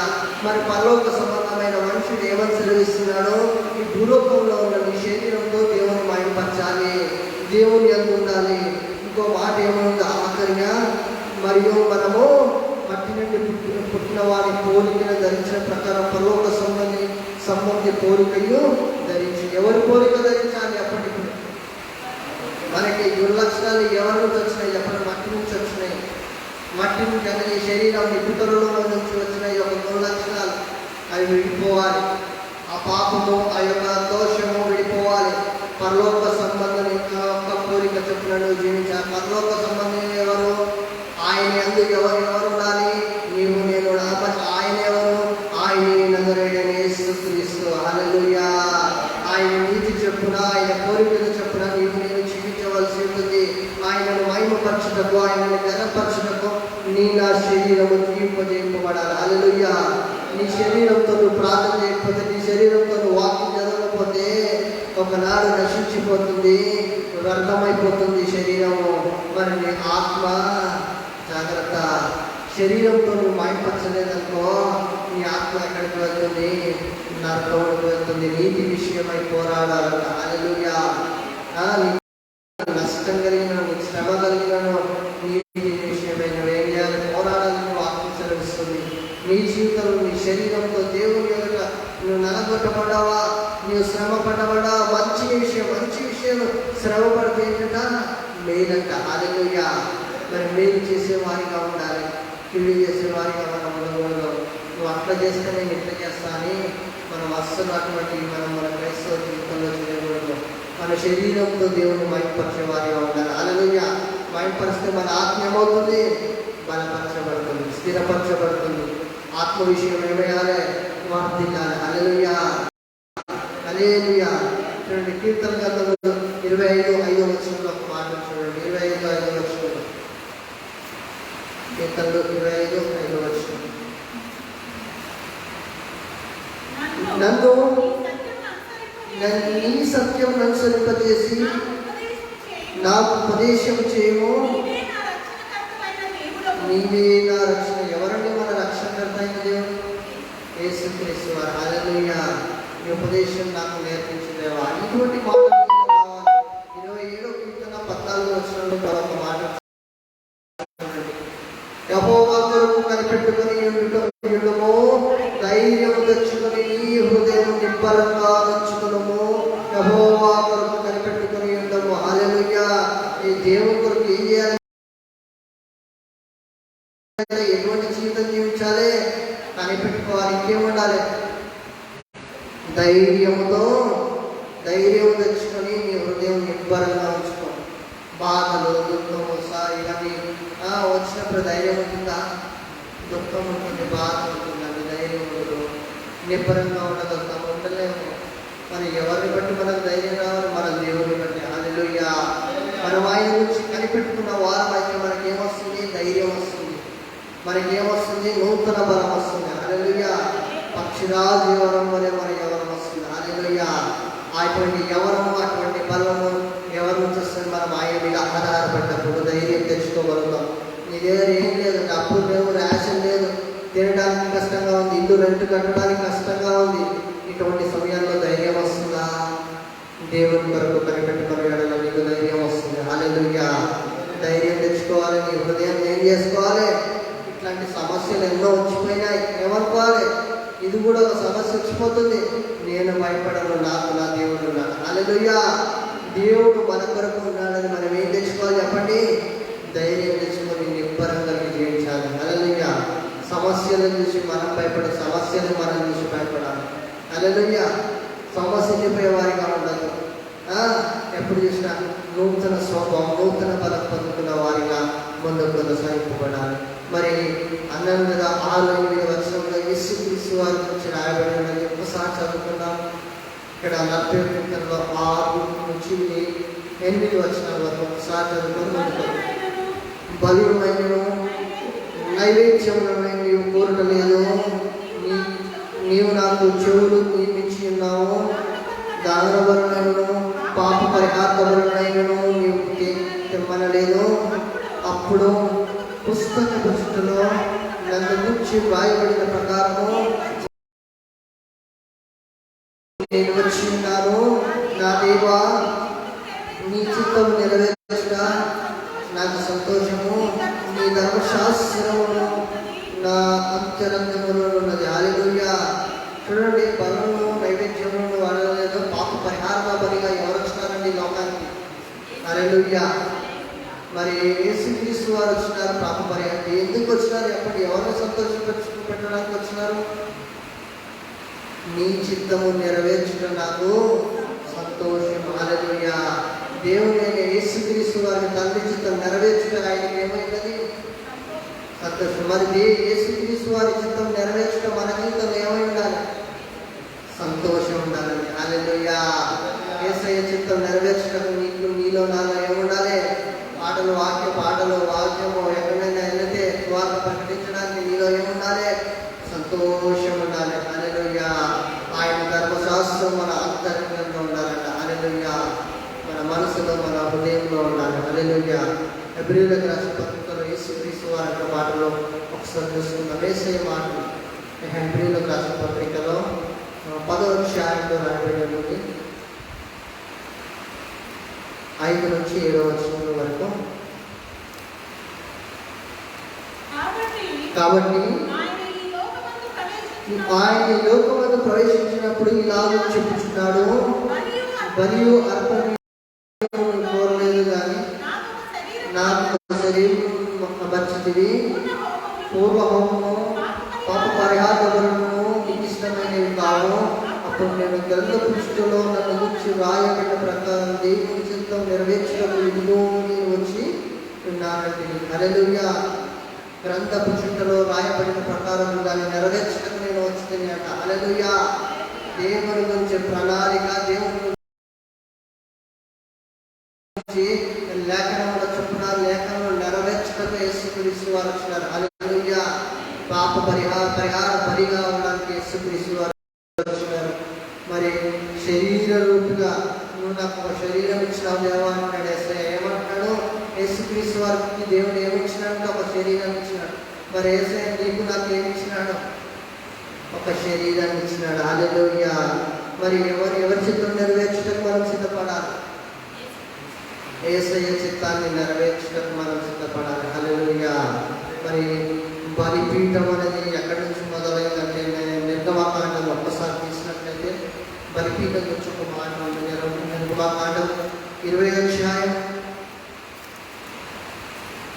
మరి పరలోక సంబంధమైన మనుషుడు ఏమని సెలవిస్తున్నాడు? ఈ భూలోకంలో ఉన్న నీ శరీరంతో దేవుని మైంపరచాలి, దేవుని యందు ఉండాలి. ఇంకో మాట ఏముంది ఆఖరిగా, మరియు మనము మట్టి నుండి పుట్టిన వారి పోలికను ధరించిన ప్రకారం పరలోక సంబంధి పోలికయు ధరించి. ఎవరి పోలిక ధరించాలి? అప్పటికి మనకి దుర్లక్షణాలు ఎవరి నుంచి వచ్చినాయి? చెప్పండి. మట్టి నుంచి వచ్చినాయి. మట్టి నుంచి అంటే ఈ శరీరం నిపుణులలో నుంచి వచ్చినాయి ఒక దుర్లక్షణాలు. అవి విడిపోవాలి. ఆ పాపము, ఆ యొక్క దోషము విడిపోవాలి. పరలోక సంబంధం యొక్క కోరిక చొప్పున జీవించాలి. పరలోక సంబంధం ఎవరు? ఆయన యందు ఎవరు ఉండాలి? నీవు నేను. ఆయన ఎవరు? ఆయన నజరేయుడైన యేసుక్రీస్తు. హల్లెలూయా. ఆయన నీతి చొప్పున, ఆయన కోరికల చొప్పున నీవు నేను జీవించవలసి ఉంటుంది. ఆయనను మహిమపరచుటకు, ఆయనను ఘనపరచుటకు నీ నా శరీరము జీవింపజేయబడాలి. హల్లెలూయా. నీ శరీరంతో నువ్వు ప్రార్థన చేయకపోతే, నీ శరీరంతో నువ్వు వాక్యం చదవకపోతే ఒకనాడు నశించిపోతుంది, వ్యర్థమైపోతుంది శరీరము. మరి నీ ఆత్మ జాగ్రత్త. శరీరంతో నువ్వు మైంపరచలేదనుకో నీ ఆత్మ ఎక్కడికి వెళ్తుంది? నరకంలోకి వెళ్తుంది. నీతి విషయమై పోరాడాలంట. హల్లెలూయా. నష్టం కలిగిన, శ్రమ కలిగిన నీతి విషయమై నువ్వేం చేయాలి? పోరాడాలని వాక్యం సెలవిస్తుంది. నీ జీవితంలో నీ శరీరంతో దేవుని ఎదుట నువ్వు నలగొట్టబడ్డావా, నువ్వు శ్రమ పడ్డబడ్డా, మంచి విషయం శ్రమ పడితే ఏంటంట? మేలంట. హల్లెలూయా. మరి మేలు చేసేవారిగా ఉండాలి, కీడు చేసేవారిగా మనం ఉండకూడదు. నువ్వు అట్లా చేస్తే నేను ఇట్లా చేస్తా అని మనం అస్సలు అటువంటి మన క్రైస్తవ జీవితంలో చేయకూడదు. మన శరీరంతో దేవుని మైంపరిచే వారిగా ఉండాలి. హల్లెలూయా. మైంపరిస్తే మన ఆత్మ ఏమవుతుంది? బలపరచబడుతుంది, స్థిరపరచబడుతుంది. ఆత్మ విషయం ఏమయ్యాలి? వర్ధిల్లాలి. హల్లెలూయా. హల్లెలూయా. చూడండి, కీర్తన గ్రంథం 25:5 ఒక మాట చూడండి. 25:5 కీర్తనలు 25:5. నన్ను నీ సత్యం అనుసరింపజేసి నాకు ఉపదేశం చేయము. నీవే నా రక్షణ. ఎవరండి మన రక్షణకర్త అయిన దేవుడు? యేసుక్రీస్తు వారు. హల్లెలూయా. ఈ ఉపదేశం నాకు నేర్పించలేవా? ఇటువంటి మాటలు 27 కీర్తన 14 మరొక మాట. యెహోవా కొరకు కనిపెట్టుకుని ఉండుము, ధైర్యము తెచ్చుకొని నీ హృదయం నిబ్బరంగా ఉంచుకునుము. యెహోవా కొరకు కనిపెట్టుకుని ఉండము. హల్లెలూయా. ఈ దేవుని కొరకు ఏం చేయాలి? ఎటువంటి జీవితం జీవించాలి? కనిపెట్టుకోవాలి. ఇంకేముండాలి? ధైర్యం తెచ్చుకొని నీ హృదయం నిబ్బరంగా ఉంచుకో. బాధలు, దుఃఖము, ఇవన్నీ వచ్చినప్పుడు ధైర్యం ఉంటుందా? దుఃఖం ఉంటుంది, బాధ ఉంటుందండి. ధైర్యం ఉండదు, నిబ్బరంగా ఉండగలుగుతాం, ఉండలేము. మరి ఎవరిని బట్టి మనకు ధైర్యం రావాలి? మన దేవుని బట్టి. హల్లెలూయా. మనం ఆయన గురించి కనిపెట్టుకున్న వారం అయితే మనకేమొస్తుంది? ధైర్యం వస్తుంది. మనకేమొస్తుంది? నూతన బలం వస్తుంది. హల్లెలూయా. పక్షిరాజు యవనం వలె మన యవనం వస్తుంది. హల్లెలూయా. అటువంటి యవనము, అటువంటి బలము ఎవరి నుంచి వస్తుంది? మనం ఆయన మీద ఆధారపడ్డప్పుడు ధైర్యం తెచ్చుకోగలుగుతాం. నీ దగ్గర ఏం లేదు, అప్పులు లేవు, రేషన్ లేదు, తినడానికి కష్టంగా ఉంది, ఇల్లు రెంట్ కట్టడానికి కష్టంగా ఉంది. ఇటువంటి సమయాల్లో ధైర్యం వస్తుందా? దేవుని కొరకు కనిపెట్టుకుని వెళ్ళాలి, నీకు ధైర్యం వస్తుంది. హల్లెలూయా. ధైర్యం తెచ్చుకోవాలి. నీ హృదయం ఏం చేసుకోవాలి? ఇట్లాంటి సమస్యలు ఎన్నో వచ్చిపోయినాయి, ఏమనుకోవాలి? ఇది కూడా ఒక సమస్య వచ్చిపోతుంది. నేను భయపడను, నాకు నా దేవుడు ఉన్నాడు. హల్లెలూయా. దేవుడు మన కొరకు ఉన్నాడని మనం ఏం తెచ్చుకోవాలి? చెప్పండి. ధైర్యం తెచ్చుకొని నిబ్బరంగా జీవించాలి. హల్లెలూయా. సమస్యలను చూసి మనం భయపడే, సమస్యలు మనం చూసి భయపడాలి. హల్లెలూయా. సమస్య చెప్పే వారిగా ఉండదు. ఎప్పుడు చూసినా నూతన స్వభావం, నూతన బలం పొందుకున్న వారిగా ముందుకు కొనసాగింపబడాలి. మరి అన్నం మీద 6-8 వచనంలో యేసుక్రీస్తు వారి గురించి రాయబడినది ఒక్కసారి చదువుకున్నాం. ఇక్కడ 40 6 నుంచి 8 వచనాల వరకు ఒకసారి చదువుకొని బలుమైనను నైవేద్యములను నీవు కోరటలేదు, నీవు నాకు చెవులు నియమించి ఉన్నావు, దాన వలనను పాప పరిహార వలనను నీవు తెమ్మనలేదు. అప్పుడు పుస్తక దృష్టిలో నన్ను గురించి వ్రాయబడిన ప్రకారము నేను వచ్చి ఉన్నాను. నా దేవా, నీ చిత్తం నెరవేర్చుట నాకు సంతోషము. నీ ధర్మశాస్త్రమును నా అంతరంగములో ఉన్నది. హల్లెలూయా. చూడండి, బలులను నైవేద్యములను వాడలేదు, పాప పరిహార బలిగా ఎవరు వచ్చినారండి లోకానికి? హల్లెలూయా. మరి యేసుక్రీస్తు వారు వచ్చినారు పాప పరిహారం. ఎందుకు వచ్చినారు? ఎప్పటి ఎవరిని సంతోషపెట్టడానికి వచ్చినారు? నీ చిత్తము నెరవేర్చుట నాకు సంతోషం. హల్లెలూయా. దేవుని అయిన యేసుక్రీస్తు వారి తండ్రి చిత్తం నెరవేర్చుట ఆయనకి ఏమైనది? సంతోషం. మరి యేసుక్రీస్తు వారి చిత్తం నెరవేర్చుట మన జీవితంలో ఏమై ఉండాలి? సంతోషం ఉండాలండి. హల్లెలూయా. యేసయ్య చిత్తం నెరవేర్చడం నీలో నాలో ఏముండాలి? వాక్యము ఎక్కడైనా వెళ్తే వారు ప్రకటించడానికి నీలో ఏముండాలి? సంతోషం ఉండాలి. హల్లెలూయా. ఆయన ధర్మశాస్త్రం మన అంతరంగంలో ఉండాలంట. హల్లెలూయా. మన మనసులో, మన హృదయంలో ఉండాలి. హల్లెలూయా. హెబ్రీయులకు రాసిన పత్రికలో యేసుక్రీస్తు వారి యొక్క మాటలో ఒకసారి చూసుకుందాం. యేసయ్య మాటలు హెబ్రీయులకు రాసిన పత్రికలో 10వ అధ్యాయంలో రాయబడినది 5 నుంచి 7వ వచనం వరకు. కాబట్టి ఆయన ఈ లోకమందు ప్రవేశించినప్పుడు ఇలాగ చెప్పుచున్నాడు, మరియు అర్పణ కోరలేదు కానీ నాకు శరీరం అమర్చితివి, పూర్వహోమము పాప పరిహారములను నీకు ఇష్టమైనవి కావు. అప్పుడు నేను గ్రంథ పుస్తకంలో నన్ను గురించి రాయబడిన ప్రకారం దేవుని చిత్తం నెరవేర్చడం ఇదిగో నేను వచ్చి ఉన్నానండి. హల్లెలూయా. గ్రంథ పుస్తకంలో రాయబడిన ప్రకారం దాన్ని నెరవేర్చడం నేను వచ్చింది అంట. హల్లెలూయా. దేవుని గురించి ప్రణాళిక, దేవుని గురించి లేఖనంలో చొప్పున లేఖనంలో నెరవేర్చడం యేసుక్రీస్తు వారు వచ్చినారు. హల్లెలూయా. పాప పరిహార బలిగా ఉండడానికి యేసుక్రీస్తు వారు వచ్చినారు. మరి శరీర రూపుగా నువ్వు నాకు ఒక శరీరం ఇచ్చినావు దేవా అంటాడు. ఏమంటాడు? యేసుక్రీస్తు వారికి దేవుడు ఏమిచ్చినాడు? ఒక శరీరం ఇచ్చినాడు. మరి యేసయ్య నీకు నాకు ఏమి ఇచ్చినాడు? ఒక శరీరాన్ని ఇచ్చినాడు. హల్లెలూయా. మరి ఎవరి చిత్తం నెరవేర్చడానికి మనం సిద్ధపడాలి? యేసయ్య చిత్తాన్ని నెరవేర్చడానికి మనం సిద్ధపడాలి. హల్లెలూయా. మరి బలిపీఠం అనేది ఎక్కడి నుంచి మొదలైందంటే నిర్గమకాండం ఒక్కసారి తీసినట్లయితే బలిపీఠం గురించి ఒక మాట ఉంది. నిర్గమకాండం 20వ అధ్యాయం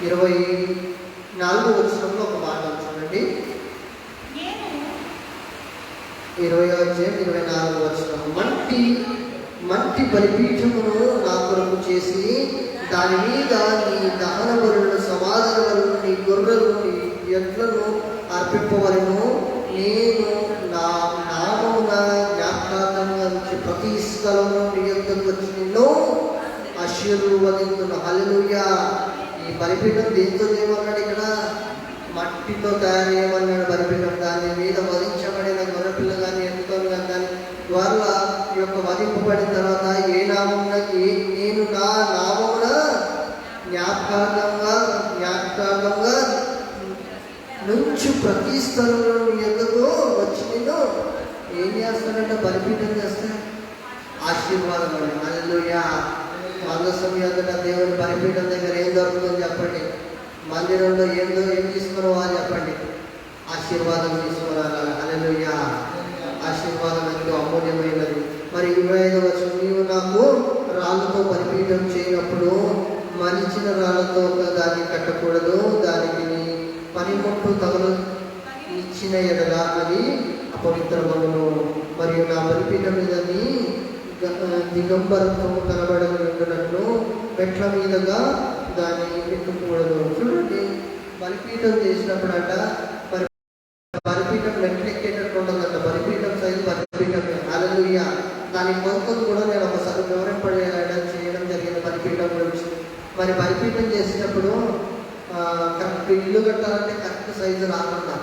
24వ వచనంలో ఒక మాట చూడండి. 20వ అధ్యాయం 24వ వచనం. మట్టి బలిపీఠమును నా కొరకు చేసి దాని మీద నీ దహన బలులను, సమాధాన బలులను, నీ గొర్రెలను, నీ ఎడ్లను అర్పింపవలను. నేను నా నామమున జ్ఞాపకార్థంగా నుంచి ప్రతి స్థలంలో నీ యొద్దకు వచ్చి నిన్ను ఆశీర్వదింతును. హల్లెలూయా. ఈ బలిపీఠం దేంతో చేయమన్నాడు? ఇక్కడ మట్టితో తయారు చేయమన్నాడు బలిపీఠం. దాని మీద వధించబడిన గొర్రెపిల్ల కానీ ఎన్నుకొని కానీ వాళ్ళ యొక్క వధింపబడిన తర్వాత ఏ నామమున నేను నా నామమున జ్ఞాపకార్థంగా నుంచి ప్రతి స్థలంలో నీ ఎందుకు వచ్చి నేను ఏం చేస్తానంటే బలిపీఠం చేస్తే ఆశీర్వాదం అండి. హల్లెలూయా. మందసం ఎదుట దేవుని బలిపీఠం దగ్గర ఏం దొరుకుతుందో చెప్పండి. మందిరంలో ఏం తీసుకురావాలి చెప్పండి? ఆశీర్వాదం తీసుకురావాలి. హల్లెలూయా. ఆశీర్వాదం ఎంతో అమూల్యమైనది. మరి 25వ వచనం. నీవు నాకు రాళ్ళతో బలిపీఠం చేయనప్పుడు మలిచిన రాళ్ళతో దాన్ని కట్టకూడదు. దానికి నీ పనిముట్టు తగలు ఇచ్చిన ఎడల అది అపవిత్రమగును. మరియు నా బలిపీఠం మీద నీ దిగంబరంతో కనబడనట్లు మెట్ల మీదుగా దాన్ని ఎక్కకూడదు. చూడండి, బలిపీఠం చేసినప్పుడంట మరి బలిపీఠం మెట్లెక్కేటట్టు ఉంటుందంట. బలిపీఠం సైజు బలిపీఠం. హల్లెలూయా. దాని కొలతలు కూడా నేను ఒకసారి వివరింపడం చేయడం జరిగింది బలిపీఠం గురించి. మరి బలిపీఠం చేసేటప్పుడు కరెక్ట్ ఇల్లు కట్టాలంటే కరెక్ట్ సైజు రాకుండా,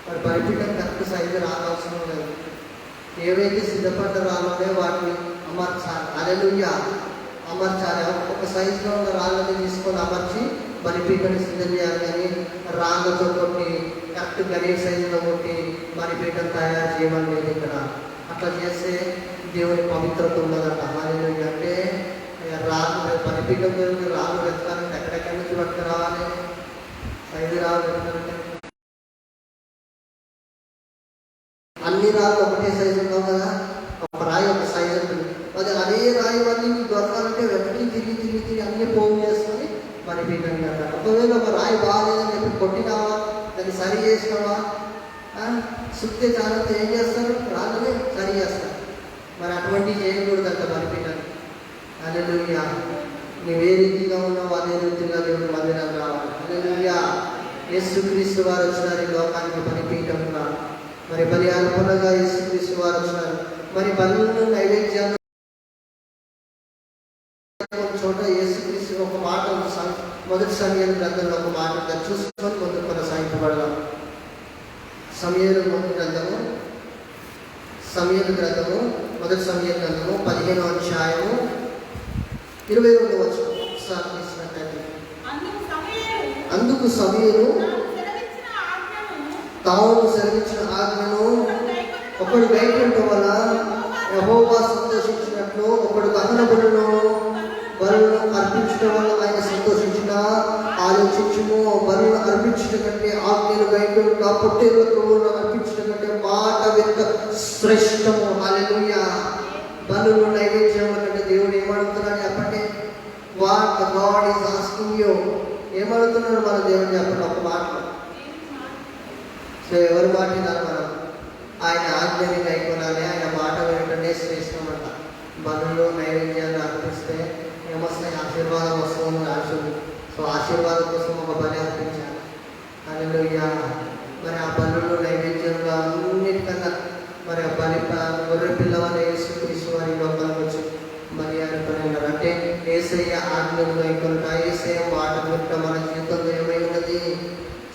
మరి బలిపీఠం కరెక్ట్ సైజు రావాల్సిన లేదు. ఏవైతే సిద్ధపడ్డ రాళ్ళనే వాటిని అమర్చాలి. హల్లెలూయా. అమర్చాలి. ఒక సైజులో ఉన్న రాళ్ళని తీసుకొని అమర్చి బలిపీఠాన్ని సిద్ధం చేయాలి. కానీ రాళ్ళతో కొట్టి కరెక్ట్ గణేష్ సైజులో కొట్టి బలిపీఠం తయారు చేయమని లేదు ఇక్కడ. అట్లా చేస్తే దేవుని పవిత్రత ఉన్నదట. హల్లెలూయా. అంటే రాళ్ళు బలిపీఠం గురించి రాళ్ళు వెతకాలంటే ఎక్కడెక్కడి నుంచి పట్టుకు రావాలి? సైజు రాళ్ళు వెతకాలంటే అన్ని రాళ్ళు ఒకటే సైజు ఉన్నావు కదా. ఒక రాయి ఒక సైజు ఉంటుంది. అది అదే రాయి మళ్ళీ నీకు దొరకాలంటే వెనక్కి తిరిగి అన్ని పోగు చేసుకొని బలిపీఠం కట్టాలి. ఒకవేళ ఒక రాయి బాగాలేదని చెప్పి కొట్టినావా, దాన్ని సరి చేసినావా, సుత్తే చాలంతా ఏం చేస్తారు? రాళ్ళని సరి చేస్తారు. మరి అటువంటివి చేయకూడదంట బలిపీఠాన్ని. హల్లెలూయా. నువ్వు ఏ రీతిగా ఉన్నావు అదే రీతిగా దేవుడు మందిరాలు రావాలి. హల్లెలూయా. యేసుక్రీస్తు వారు వచ్చినారు ఈ లోకానికి బలిపీఠంగా. మరి బలి అర్పణగా యేసుక్రీస్తు వారు వచ్చినారు. మరి బలులను నైవేద్యాలు చోట యేసుక్రీస్తు ఒక మాట మొదటి సమయాల గ్రంథంలో ఒక మాట చూసుకొని ముందు కొనసాగించబడదాం. సమయాల గ్రంథము మొదటి సమయాల గ్రంథము 15వ అధ్యాయము 22వ వచనం ఒకసారి తీసినట్లయితే, అందుకు సమూయేలు తాను సెలవిచ్చిన ఆజ్ఞను ఒకడు గైకొనటం వల్ల యెహోవా సంతోషించినట్లు ఒకడు దహన బలులను అర్పించడం వల్ల ఆయన సంతోషించిన ఆలోచించుము. బలులను అర్పించడం కంటే ఆజ్ఞలు గైకొనుట, పొట్టేళ్ల క్రొవ్వులను అర్పించడం కంటే మాట వెనుక శ్రేష్టము. హల్లెలూయా. బలులు నైవేద్యం కంటే దేవుడు ఏమడుగుతున్నాడు చెప్పండి? What God is asking you. ఏమడుగుతున్నాడు మన దేవుడు చెప్పండి ఒక మాట. సో ఎవరి మాట వినాలి మనం? ఆయన ఆజ్ఞని గైకొనాలి. ఆయన మాట వినటమే శ్రేష్టం అంట. బలులు నైవేద్యాలు అర్పిస్తే ఏమొస్తాయి? ఆశీర్వాదం వస్తుందని ఆశలు. సో ఆశీర్వాదం కోసం ఒక బలి అర్పించాలి. హల్లెలూయా. మరి ఆ బలులు నైవేద్యంలో అన్నిటికన్నా మరి ఆ బలి గొర్రె పిల్లవారు యేసుక్రీస్తు వారి లోకాలకు వచ్చి బలి అర్పణలు అంటే యేసయ్య ఆజ్ఞలు గైకొనుట, యేసయ్య మాట వినట మన జీవితంలో ఏమై ఉన్నది?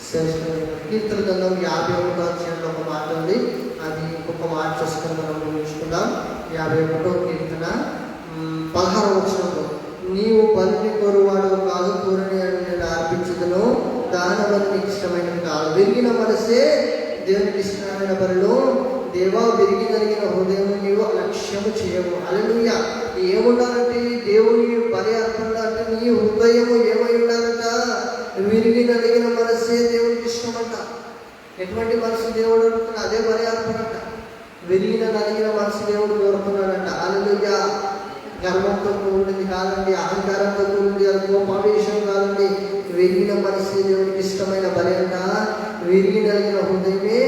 శ్రేష్టమైన కీర్తన గ్రంథం 51వ అధ్యాయంలో ఒక మాట ఉంది. అది ఇంకొక మాట చూసుకొని మనం నేర్చుకుందాం. 51వ కీర్తన 16వ వచనంలో, నీవు బలిని కోరువాడు కాదు, కోరిని నేను అర్పించుదును, దాన బలి నీకు ఇష్టమైనది కాదు. విరిగిన మనసే దేవునికి ఇష్టమైన బలులు. దేవా, విరిగి జరిగిన హృదయం నీవు అలక్ష్యము చేయవు. హల్లెలూయా. ఏముండాలంటే దేవుని బలి అర్పణ అంటే నీ హృదయము ఏమై ఉండాలంట? విరిగి నలిగిన మనసే దేవునికి ఇష్టమంట. ఎటువంటి మనసు దేవుడు అడుగుతున్నా? అదే బలి అర్పణంట. విరిగిన నలిగిన మనసు దేవుడు కోరుతున్నాడంట. హల్లెలూయా. గర్వంతో కూడింది కాదండి, అహంకారంతో కూడింది, అది కోపావేశం కాదండి. విరిగిన మనసే దేవుడికి ఇష్టమైన బలి అంట. విరిగి నలిగిన హృదయమే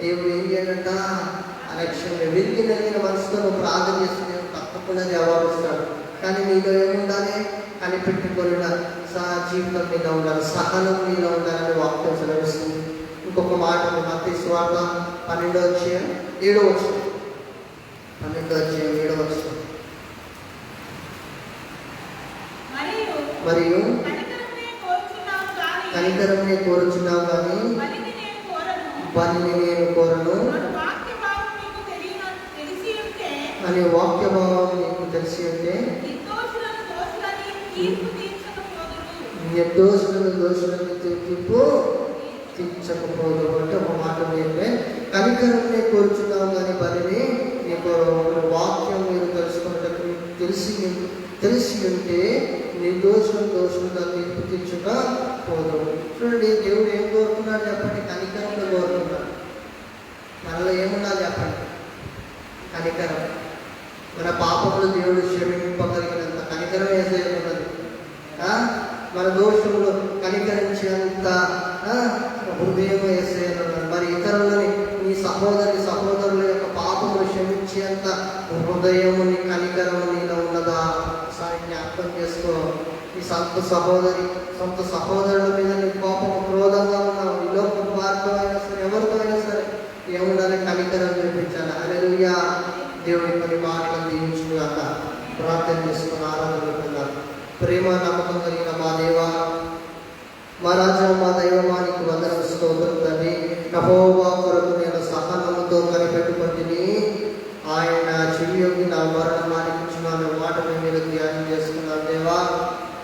దేవుడు ఏం చేయాలంట? అలక్ష్యంగా. విరిగి నలిగిన మనసుతో నువ్వు ప్రార్థన చేస్తే దేవుడు తప్పకుండా జవాబిస్తాడు. కానీ నీలో ఏముండాలి? కనిపెట్టుకున్న జీవితం మీద ఉండాలి, సహనం మీద ఉండాలని వాక్యం సెలవిస్తుంది. ఇంకొక మాట మత్తయి సువార్త 12వ అధ్యాయం 7వ వచనం. 12వ అధ్యాయం 7వ వచనం. మరియు కనికరమే కోరుచున్నావు కానీ బలిని నేను కోరను అనే వాక్య భావం నీకు తెలిసి ఉంటే నిర్దోషులను దోషులను తీర్పు తీర్చకపోదు. అంటే ఒక మాట ఏంటంటే కనికరమే కోరుచున్నావు కానీ బలిని నీకు వాక్యం మీరు తెలుసుకున్నట్టు తెలిసి ఉంటే దోషులుగా తీర్పు తీర్చకపోదు. చూడండి, దేవుడు ఏం కోరుతున్నాడు చెప్పండి? కనికరంగా కోరుతున్నాడు. మనలో ఏమున్నది చెప్పండి? కనికరం. మన పాపములు దేవుడు క్షమింపగలిగినంత కనికరం వేసేయకున్నది. మన దోషములు కనికరించేంత హృదయం వేసేయనున్నాడు. మరి ఇతరులని నీ సహోదరుల యొక్క పాపములు క్షమించేంత హృదయము నీ కనికరము నీలో ఉన్నదా? ఒకసారి జ్ఞాపకం చేసుకో. ఈ సొంత సహోదరుల మీద నీ కోపం క్రోధంగా ఉన్నావు. ఈ లోకం వారితో అయినా సరే, ఎవరితో అయినా సరే ఏముండాలి? కనికరం చూపించాలి. హల్లెలూయా. దేవుని కొన్ని మాటలను దీవించుగాక. ప్రార్థన చేసుకుని ఆరాధన. ప్రేమ నమ్మకం కలిగిన మా దేవా, మా రాజా, మా దైవమానికి వందనం, స్తోత్రం తండ్రి. యెహోవా కొరకు నేను సహనముతో కనిపెట్టుకుంటుని, ఆయన చెవియొగ్గి నా మరణం ఆలకించున్న మాటను మీరు ధ్యానం చేసుకున్నాను దేవా.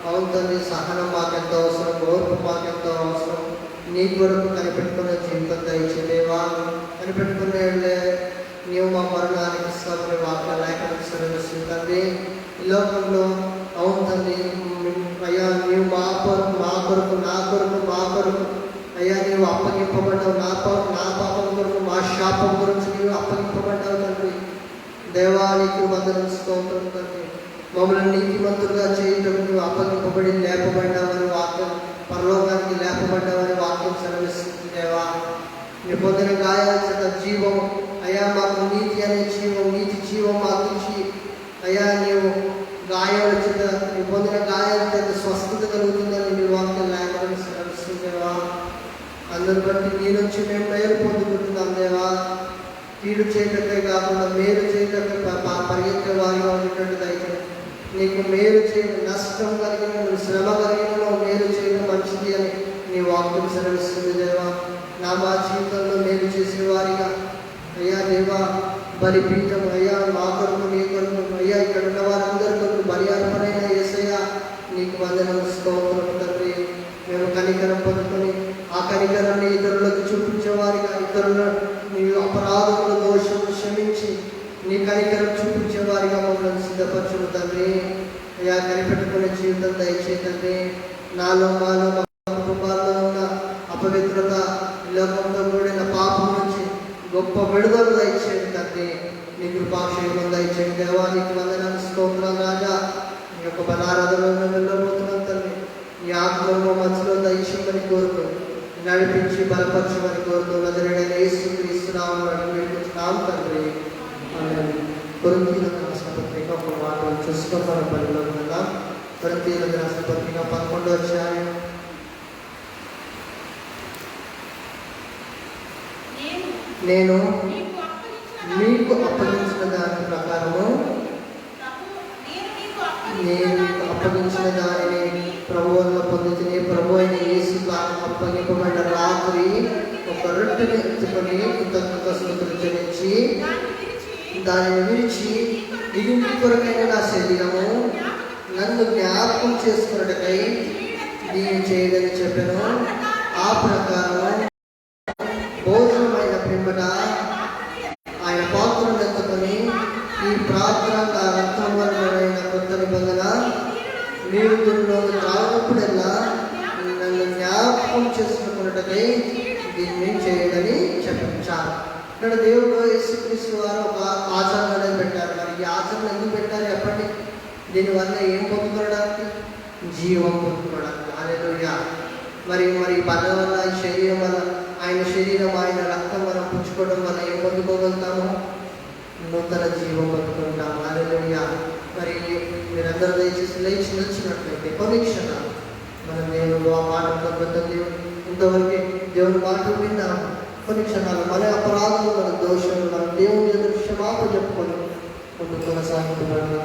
అవును తండ్రి, సహనం మాకెంతో అవసరం, ఓర్పు మాకెంతో అవసరం. నీ కొరకు కనిపెట్టుకునే జీవితం దయచేదేవా. కనిపెట్టుకునే నీవు మా మరణానికి ఇస్తామని వాక్య లేఖనం సరిస్తుంది. ఈ లోకంలో అవును తండ్రి, అయ్యా నీవు మా కొరకు నా కొరకు అయ్యా నీవు అప్పగింపబడ్డావు. నా పాపం కొరకు, మా శాపం గురించి నీవు అప్పగింపబడ్డావు తండ్రి. దేవానికి వందనం, స్తోత్రం తండ్రి. మమ్మల్ని నీతిమంతులుగా చేయటం నువ్వు అప్పగింపబడి లేపబడ్డావని వాక్యం, పరలోకానికి లేపబడ్డావని వాక్యం సెలవిస్తుంది దేవా. నీ పొందిన గాయాల చేత జీవం అయ్యా మాకు నీతి అనే నీతి జీవం మాకు ఇచ్చి అయ్యా నీవు గాయాల చేత, నీ పొందిన గాయాల చేత స్వస్థత కలుగుతుందని నీ వాక్యం లేఖనం సెలవిస్తుంది దేవా. అందరి బట్టి నీ నుంచి మేము మేలు పొందుకుంటున్నాం దేవా. కీడు చేయటమే కాకుండా మేలు చేయటమే పరిగెత్తే వారిగా ఉండేటట్టు అయితే నీకు మేలు చేయడం, నష్టం కలిగిన, శ్రమ కలిగిన మేలు చేయడం మంచిది అని నీ వాక్యం సెలవిస్తుంది దేవా. మా జీవితంలో మేలు చేసేవారిగా అయ్యా దేవా, బలిపీఠం అయ్యా మా కొరకు, నీ కొరకు అయ్యా ఇక్కడ ఉన్న వారందరి కొరకు బలి అర్పణైన యేసయ్యా నీకు వందనం, స్తోత్రం తండ్రి. మేము కనికరం పొందుకొని ఆ కనికరాన్ని ఇతరులకు చూపించేవారిగా, ఇతరుల నీ అపరాధముల దోషములు క్షమించి నీ కనికరం చూపించేవారిగా మమ్మల్ని సిద్ధపరచును తండ్రి. అయ్యా కనిపెట్టుకునే జీవితం దయచేయి తండ్రి. నాలో మా కుటుంబాల్లో ఉన్న అపవిత్రత, లోకంతో కూడిన పాపం నుంచి గొప్ప విడుదల దయచేయండి తండ్రి. నీ కృపాక్షేమం దయచేయండి దేవా. నీకు వందనాలు, స్తోత్రం రాజా. నీ యొక్క బలారాధనలో వెళ్ళబోతున్నాం తండ్రి. నీ ఆత్మలో మనసులో దయచేయమని కోరుతూ, నడిపించి బలపరచమని కోరుతూ, నజరేయుడైన యేసుక్రీస్తు నామములో అడిగి వేడుకుంటున్నాం తండ్రి. కొరింథీయులకు రాసిన పత్రిక ఒక మాట చూసుకొని మన పనిలో ఉన్నాం. కొరింథీయులకు రాసిన పత్రిక 11వ అధ్యాయం. నేను మీకు అప్పగించిన దాని ప్రకారము, నేను మీకు అప్పగించిన దానిని ప్రభు వల్ల పొందుతుని, ప్రభు అయిన యేసుకు అప్పగింపబడిన రాత్రి ఒక రొట్టెని ఎత్తుకొని కృతజ్ఞతాస్తుతులు చెల్లించి దానిని విరిచి, ఇది మీ కొరకైన నా శరీరము, నన్ను జ్ఞాపకం చేసుకున్నట్టుకై దీన్ని చేయదని చెప్పాను. ఆ ప్రకారం భోజనమైన పిమ్మట ఆయన పాత్రను ఎత్తుకొని, ఈ ప్రార్థన నా రక్తం వలన కొత్త నిబంధన, మీరు దీనిలో తాగినప్పుడల్లా నన్ను జ్ఞాపకం చేసుకున్నట్టుకై దీన్ని చేయదని చెప్పించారు. ఇక్కడ దేవుడు యేసుక్రీస్తు వారు ఒక ఆచరణ అనేది పెట్టారు. మరి ఈ ఆచరణ ఎందుకు పెట్టారు చెప్పండి? దీనివల్ల ఏం పొందుకోవడానికి? జీవం పొందుకోవడానికి. హల్లెలూయా. మరి బల వల్ల, శరీరం వల్ల, ఆయన శరీరం, ఆయన రక్తం మనం పుచ్చుకోవడం వల్ల ఏం పొందుకోగలుగుతాము? నూతన జీవం పొందుకుంటాము. హల్లెలూయా. మరి మీరందరూ దయచేసి లేచి నిలిచినట్లయితే కొన్ని క్షణాలు మనం దేవుడు ఆ మాట ఇంతవరకు దేవుని మాట విన్నాము. కొన్ని క్షణాలు మన అపరాధులు, మన దోషాలు, మన దేవుని ఎదురు క్షమాపణ చెప్పుకొని ముందు కొనసాగుతున్నాడు.